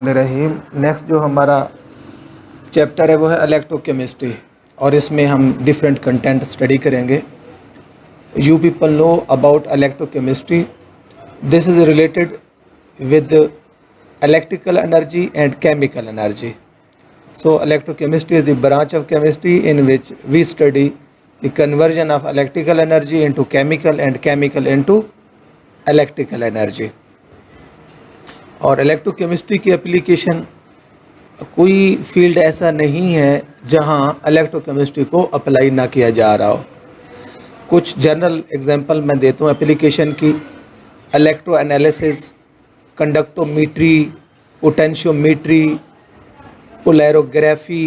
रहीम। Next जो हमारा chapter है वो है इलेक्ट्रोकेमिस्ट्री और इसमें हम डिफरेंट कंटेंट स्टडी करेंगे। You people know about electrochemistry. This is related with electrical energy and chemical energy. So electrochemistry is the branch of chemistry in which we study the conversion of electrical energy into chemical and chemical into electrical energy. और electrochemistry की application कोई field ऐसा नहीं है जहां electrochemistry को apply ना किया जा रहा हो। कुछ जनरल एग्जांपल मैं देता हूँ एप्लीकेशन की। Electro analysis, conductometry, potentiometry, polarography,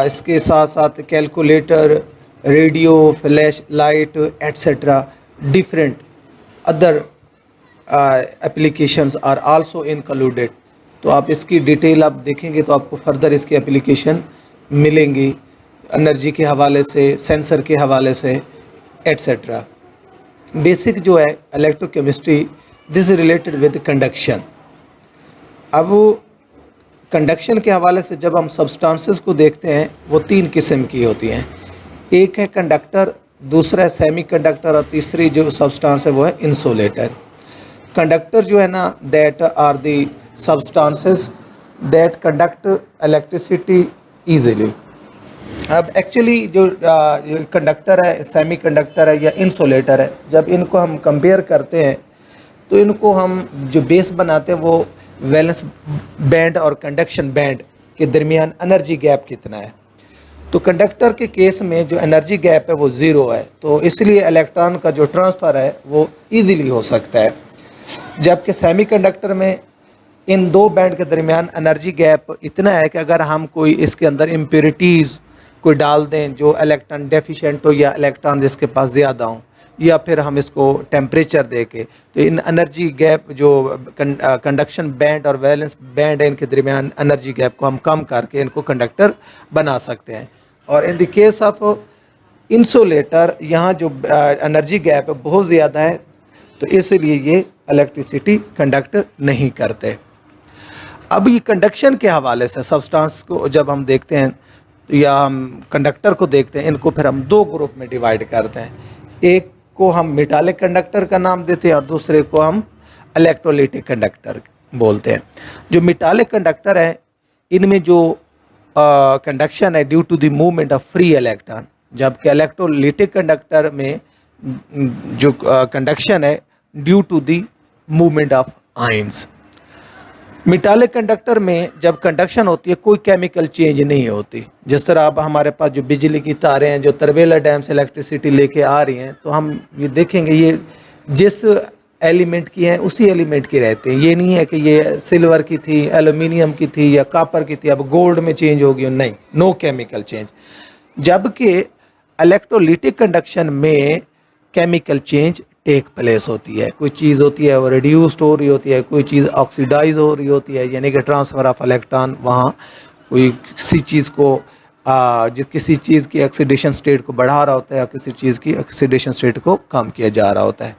इसके साथ साथ calculator, radio, flash light etcetera. Different other applications are also included. तो आप इसकी डिटेल आप देखेंगे तो आपको फर्दर इसकी एप्लीकेशन मिलेंगी एनर्जी के हवाले से, सेंसर के हवाले से एट्सेट्रा। बेसिक जो है electrochemistry, this is related with conduction. अब कंडक्शन के हवाले से जब हम सब्सटेंसेस को देखते हैं वो तीन किस्म की होती हैं। एक है कंडक्टर, दूसरा है सेमी कंडक्टर और तीसरी जो सब्सटेंस है वो है इंसुलेटर। कंडक्टर जो है ना, that are the substances that conduct electricity easily. अब एक्चुअली जो कंडक्टर है, सेमी कंडक्टर है या इंसुलेटर है, जब इनको हम कंपेयर करते हैं तो इनको हम जो बेस बनाते हैं वो वैलेंस बैंड और कंडक्शन बैंड के दरमियान एनर्जी गैप कितना है। तो कंडक्टर के केस में जो एनर्जी गैप है वो ज़ीरो है, तो इसलिए इलेक्ट्रॉन का जो ट्रांसफ़र है वो इजीली हो सकता है। जबकि सेमी कंडक्टर में इन दो बैंड के दरमियान एनर्जी गैप इतना है कि अगर हम कोई इसके अंदर इम्प्योरिटीज़ कोई डाल दें जो इलेक्ट्रॉन डेफिशिएंट हो या इलेक्ट्रॉन जिसके पास ज़्यादा हो, या फिर हम इसको टेम्परेचर दे के, तो इन एनर्जी गैप जो कंडक्शन बैंड और वैलेंस बैंड है इनके दरमियान एनर्जी गैप को हम कम करके इनको कंडक्टर बना सकते हैं। और इन द केस ऑफ इंसुलेटर यहाँ जो एनर्जी गैप है बहुत ज़्यादा है, तो इसलिए ये इलेक्ट्रिसिटी कंडक्ट नहीं करते। अब ये कंडक्शन के हवाले से सब्सटेंस को जब हम देखते हैं या हम कंडक्टर को देखते हैं, इनको फिर हम दो ग्रुप में डिवाइड करते हैं। एक को हम मेटालिक कंडक्टर का नाम देते हैं और दूसरे को हम इलेक्ट्रोलाइटिक कंडक्टर बोलते हैं। जो मेटालिक कंडक्टर है इनमें जो कंडक्शन है due to the movement of free electron, जबकि इलेक्ट्रोलाइटिक कंडक्टर में जो कंडक्शन है due to the movement of ions. Metallic conductor में जब कंडक्शन होती है कोई केमिकल चेंज नहीं होती। जिस तरह अब हमारे पास जो बिजली की तारें हैं जो तरवेला डैम से इलेक्ट्रिसिटी लेके आ रही हैं, तो हम ये देखेंगे ये जिस एलिमेंट की हैं उसी एलिमेंट की रहती हैं। ये नहीं है कि ये सिल्वर की थी, एल्युमिनियम की थी या कॉपर की थी, अब गोल्ड में चेंज होगी, नहीं, नो केमिकल चेंज। जबकि इलेक्ट्रोलाइटिक कंडक्शन में केमिकल चेंज टेक प्लेस होती है। कोई चीज़ होती है वो रिड्यूस्ड हो रही होती है, कोई चीज़ ऑक्सीडाइज हो रही होती है, यानी कि ट्रांसफ़र ऑफ इलेक्ट्रॉन वहाँ कोई किसी चीज़ को किसी चीज़ की ऑक्सीडेशन स्टेट को बढ़ा रहा होता है और किसी चीज़ की ऑक्सीडेशन स्टेट को कम किया जा रहा होता है।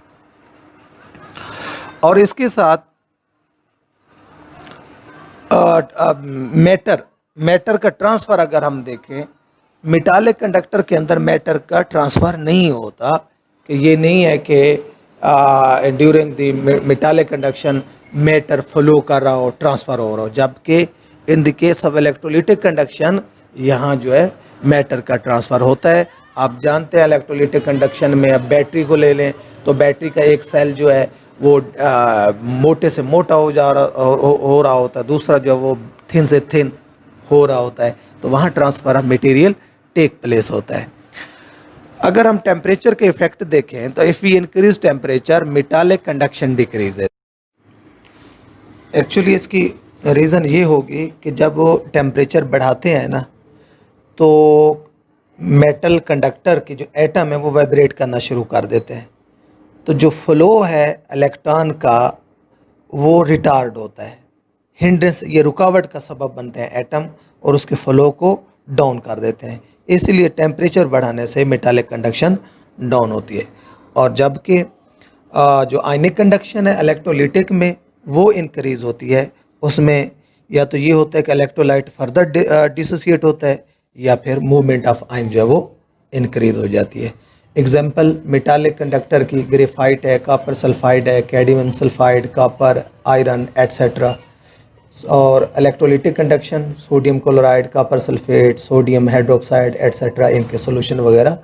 और इसके साथ मैटर का ट्रांसफ़र अगर हम देखें, मेटालिक कंडक्टर के अंदर मैटर का ट्रांसफ़र नहीं होता। कि ये नहीं है कि during the metallic conduction matter flow कर रहा हो, ट्रांसफ़र हो रहा हो, जबकि in the case of electrolytic conduction यहाँ जो है मैटर का ट्रांसफ़र होता है। आप जानते हैं इलेक्ट्रोलाइटिक कंडक्शन में अब बैटरी को ले लें तो बैटरी का एक सेल जो है वो मोटे से मोटा हो रहा होता है, दूसरा जो है वो थिन से थिन हो रहा होता है, तो वहाँ transfer of material take place होता है। अगर हम टेम्परेचर के इफेक्ट देखें तो if we increase temperature metallic conduction decrease है। एक्चुअली इसकी रीज़न ये होगी कि जब वो टेम्परेचर बढ़ाते हैं ना तो मेटल कंडक्टर के जो एटम है वो वाइब्रेट करना शुरू कर देते हैं, तो जो फ्लो है इलेक्ट्रॉन का वो रिटार्ड होता है, हिंड्रेंस, ये रुकावट का सबब बनते हैं एटम और उसके फ्लो को डाउन कर देते हैं। इसलिए टेम्परेचर बढ़ाने से मेटालिक कंडक्शन डाउन होती है। और जबकि जो आयनिक कंडक्शन है इलेक्ट्रोलाइटिक में वो इंक्रीज़ होती है, उसमें या तो ये होता है कि इलेक्ट्रोलाइट फर्दर डिसोसिएट होता है या फिर मूवमेंट ऑफ आयन जो है वो इंक्रीज हो जाती है। एग्जाम्पल मेटालिक कंडक्टर की ग्रेफाइट है, कॉपर सल्फाइड है, cadmium sulphide, copper, iron etcetera. और electrolytic conduction sodium chloride, copper sulphate, sodium hydroxide etcetera, इनके सोल्यूशन वगैरह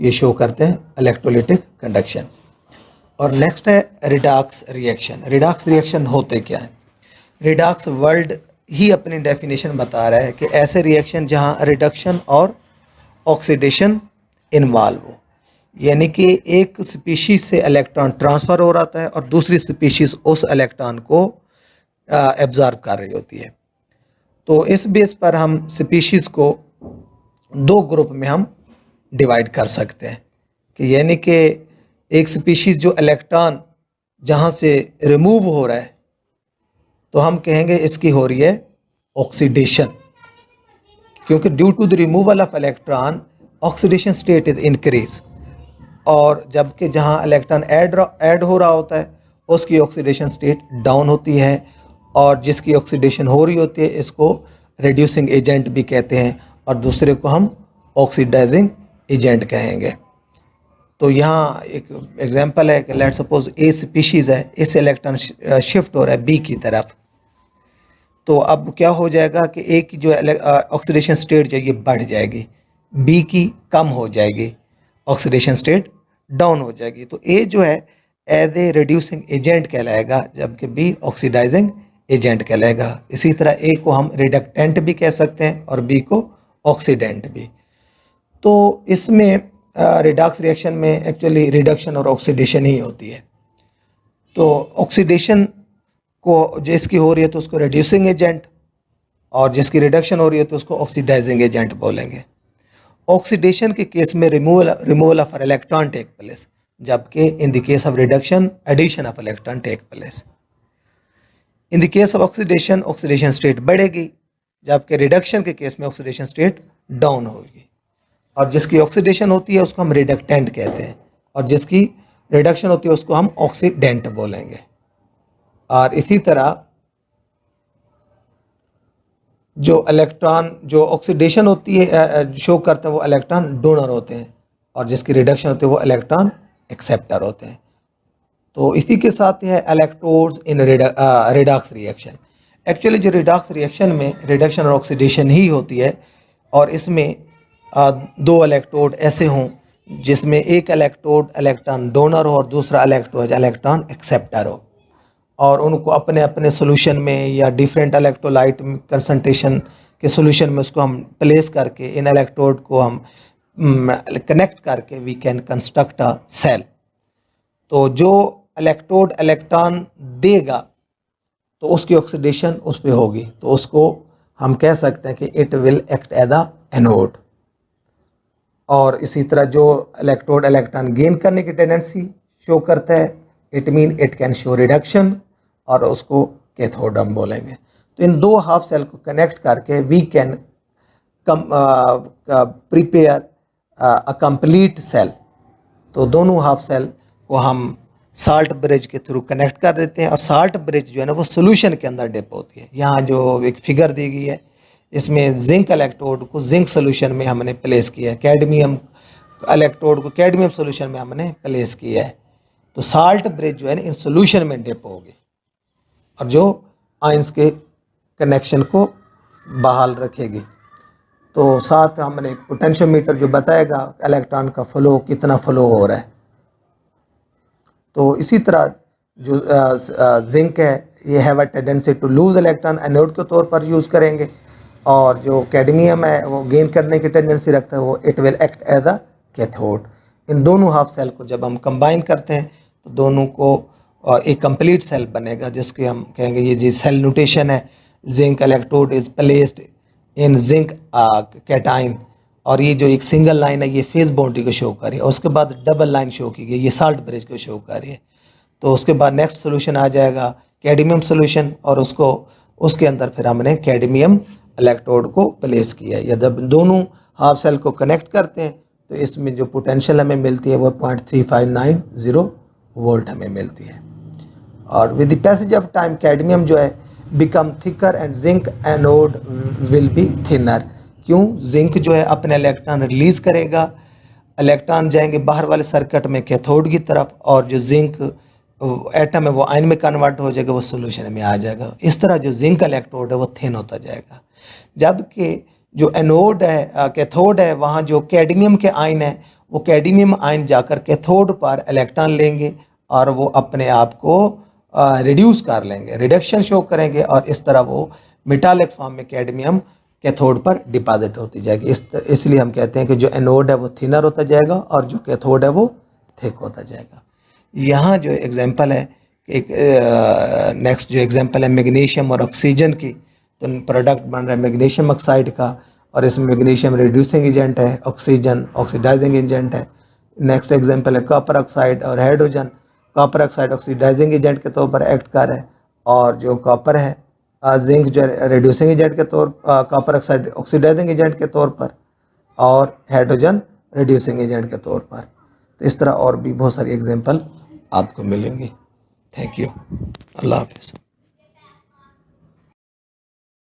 ये शो करते हैं इलेक्ट्रोलिटिक कंडक्शन। और नेक्स्ट है रिडॉक्स रिएक्शन। रिडॉक्स रिएक्शन होते क्या है? रिडॉक्स वर्ड ही अपनी डेफिनेशन बता रहा है कि ऐसे रिएक्शन जहां रिडक्शन और ऑक्सीडेशन इन्वॉल्व हो, यानी कि एक स्पीशीज से इलेक्ट्रॉन ट्रांसफ़र हो रहा है और दूसरी स्पीशीज उस इलेक्ट्रॉन को एब्जॉर्ब कर रही होती है। तो इस बेस पर हम स्पीशीज़ को दो ग्रुप में हम डिवाइड कर सकते हैं कि यानी कि एक स्पीशीज़ जो इलेक्ट्रॉन जहाँ से रिमूव हो रहा है तो हम कहेंगे इसकी हो रही है ऑक्सीडेशन, क्योंकि due to the removal of electron oxidation state is increase. और जबकि जहाँ इलेक्ट्रॉन ऐड हो रहा होता है उसकी ऑक्सीडेशन स्टेट डाउन होती है, और जिसकी ऑक्सीडेशन हो रही होती है इसको रिड्यूसिंग एजेंट भी कहते हैं और दूसरे को हम ऑक्सीडाइजिंग एजेंट कहेंगे। तो यहाँ एक एग्जांपल है कि लेट सपोज ए स्पीशीज़ है, इस इलेक्ट्रॉन शिफ्ट हो रहा है बी की तरफ, तो अब क्या हो जाएगा कि ए की जो ऑक्सीडेशन स्टेट जो ये बढ़ जाएगी, बी की कम हो जाएगी, ऑक्सीडेशन स्टेट डाउन हो जाएगी। तो ए जो है एज ए रिड्यूसिंग एजेंट कहलाएगा जबकि बी ऑक्सीडाइजिंग एजेंट कहलाएगा। इसी तरह ए को हम रिडक्टेंट भी कह सकते हैं और बी को ऑक्सीडेंट भी। तो इसमें रिडॉक्स रिएक्शन में एक्चुअली रिडक्शन और ऑक्सीडेशन ही होती है। तो ऑक्सीडेशन को जिसकी हो रही है तो उसको रिड्यूसिंग एजेंट, और जिसकी रिडक्शन हो रही है तो उसको ऑक्सीडाइजिंग एजेंट बोलेंगे। ऑक्सीडेशन के केस में removal of electron take place, जबकि in the case of reduction addition of electron take place. In the case of oxidation oxidation state बढ़ेगी, जबकि रिडक्शन के केस में ऑक्सीडेशन स्टेट डाउन होगी। और जिसकी ऑक्सीडेशन होती है उसको हम रिडक्टेंट कहते हैं और जिसकी रिडक्शन होती है उसको हम ऑक्सीडेंट बोलेंगे। और इसी तरह जो इलेक्ट्रॉन जो ऑक्सीडेशन होती है शो करते हैं वो इलेक्ट्रॉन डोनर होते हैं, और जिसकी रिडक्शन होती है वो इलेक्ट्रॉन एक्सेप्टर होते हैं। तो इसी के साथ है इलेक्ट्रोड्स इन रिडॉक्स रिएक्शन। एक्चुअली जो रिडॉक्स रिएक्शन में रिडक्शन और ऑक्सीडेशन ही होती है, और इसमें दो इलेक्ट्रोड ऐसे हों जिसमें एक इलेक्ट्रोड इलेक्ट्रॉन डोनर हो और दूसरा इलेक्ट्रोड इलेक्ट्रॉन एक्सेप्टर हो, और उनको अपने अपने सोल्यूशन में या डिफरेंट इलेक्ट्रोलाइट कंसंट्रेशन के सोल्यूशन में उसको हम प्लेस करके इन इलेक्ट्रोड को हम कनेक्ट करके we can construct a cell. तो जो इलेक्ट्रोड इलेक्ट्रॉन देगा तो उसकी ऑक्सीडेशन उस पर होगी, तो उसको हम कह सकते हैं कि it will act as a anode. और इसी तरह जो इलेक्ट्रोड इलेक्ट्रॉन गेन करने की टेंडेंसी शो करता है it mean it can show reduction, और उसको कैथोड हम बोलेंगे। तो इन दो हाफ सेल को कनेक्ट करके we can prepare a complete cell. तो दोनों हाफ सेल को हम साल्ट ब्रिज के थ्रू कनेक्ट कर देते हैं, और साल्ट ब्रिज जो है ना वो सोल्यूशन के अंदर डिप होती है। यहाँ जो एक फिगर दी गई है इसमें जिंक इलेक्ट्रोड को जिंक सोल्यूशन में हमने प्लेस किया है, कैडमियम इलेक्ट्रोड को कैडमियम सोल्यूशन में हमने प्लेस किया है। तो साल्ट ब्रिज जो है ना इन सोल्यूशन में डिप होगी और जो आयंस के कनेक्शन को बहाल रखेगी। तो साथ हमने एक पोटेंशियोमीटर जो बताएगा इलेक्ट्रॉन का फ्लो कितना फ्लो हो रहा है। तो इसी तरह जो जिंक है ये have a tendency to lose electron, anode के तौर पर यूज़ करेंगे, और जो कैडमियम है वो गेन करने की टेंडेंसी रखता है, वो it will act as a cathode. इन दोनों हाफ सेल को जब हम कंबाइन करते हैं तो दोनों को एक कंप्लीट सेल बनेगा, जिसके हम कहेंगे ये जी सेल नोटेशन है, zinc electrode is placed in zinc cation, और ये जो एक सिंगल लाइन है ये फेज बाउंड्री को शो कर रही है, और उसके बाद डबल लाइन शो की गई ये साल्ट ब्रिज को शो कर रही है। तो उसके बाद नेक्स्ट सोल्यूशन आ जाएगा कैडमियम सोल्यूशन, और उसके अंदर फिर हमने कैडमियम इलेक्ट्रोड को प्लेस किया है। या जब दोनों हाफ सेल को कनेक्ट करते हैं तो इसमें जो पोटेंशियल हमें मिलती है वो 0.3590 वोल्ट हमें मिलती है। और with the passage of time cadmium जो है become thicker and zinc anode will be thinner. क्यों? जिंक जो है अपने इलेक्ट्रॉन रिलीज करेगा, इलेक्ट्रॉन जाएंगे बाहर वाले सर्किट में कैथोड की तरफ, और जो जिंक एटम है वो आयन में कन्वर्ट हो जाएगा, वो सोल्यूशन में आ जाएगा। इस तरह जो जिंक इलेक्ट्रोड है वो थिन होता जाएगा। जबकि जो एनोड है कैथोड है, वहाँ जो कैडमियम के आयन है वो कैडमियम आयन जाकर कैथोड पर इलेक्ट्रॉन लेंगे और वो अपने आप को रिड्यूस कर लेंगे, रिडक्शन शो करेंगे, और इस तरह वो मेटालिक फॉर्म में कैडमियम कैथोड पर डिपॉजिट होती जाएगी। इसलिए हम कहते हैं कि जो एनोड है वो थिनर होता जाएगा और जो कैथोड है वो थिक होता जाएगा। यहाँ जो एग्जांपल है, एक नेक्स्ट जो एग्जांपल है मैग्नीशियम और ऑक्सीजन की, तो प्रोडक्ट बन रहा है मैग्नीशियम ऑक्साइड का, और इसमें मैग्नीशियम रिड्यूसिंग एजेंट है, ऑक्सीजन ऑक्सीडाइजिंग एजेंट है। नेक्स्ट एग्जांपल है कॉपर ऑक्साइड और hydrogen. Copper oxide oxidising agent के तौर पर एक्ट कर रहा है, और जो कॉपर है जिंक जो रिड्यूसिंग एजेंट के तौर, कॉपर ऑक्साइड ऑक्सीडाइजिंग एजेंट के तौर पर, और हाइड्रोजन रिड्यूसिंग एजेंट के तौर पर। तो इस तरह और भी बहुत सारी एग्जांपल आपको मिलेंगी। Thank you. अल्लाह हाफिज़।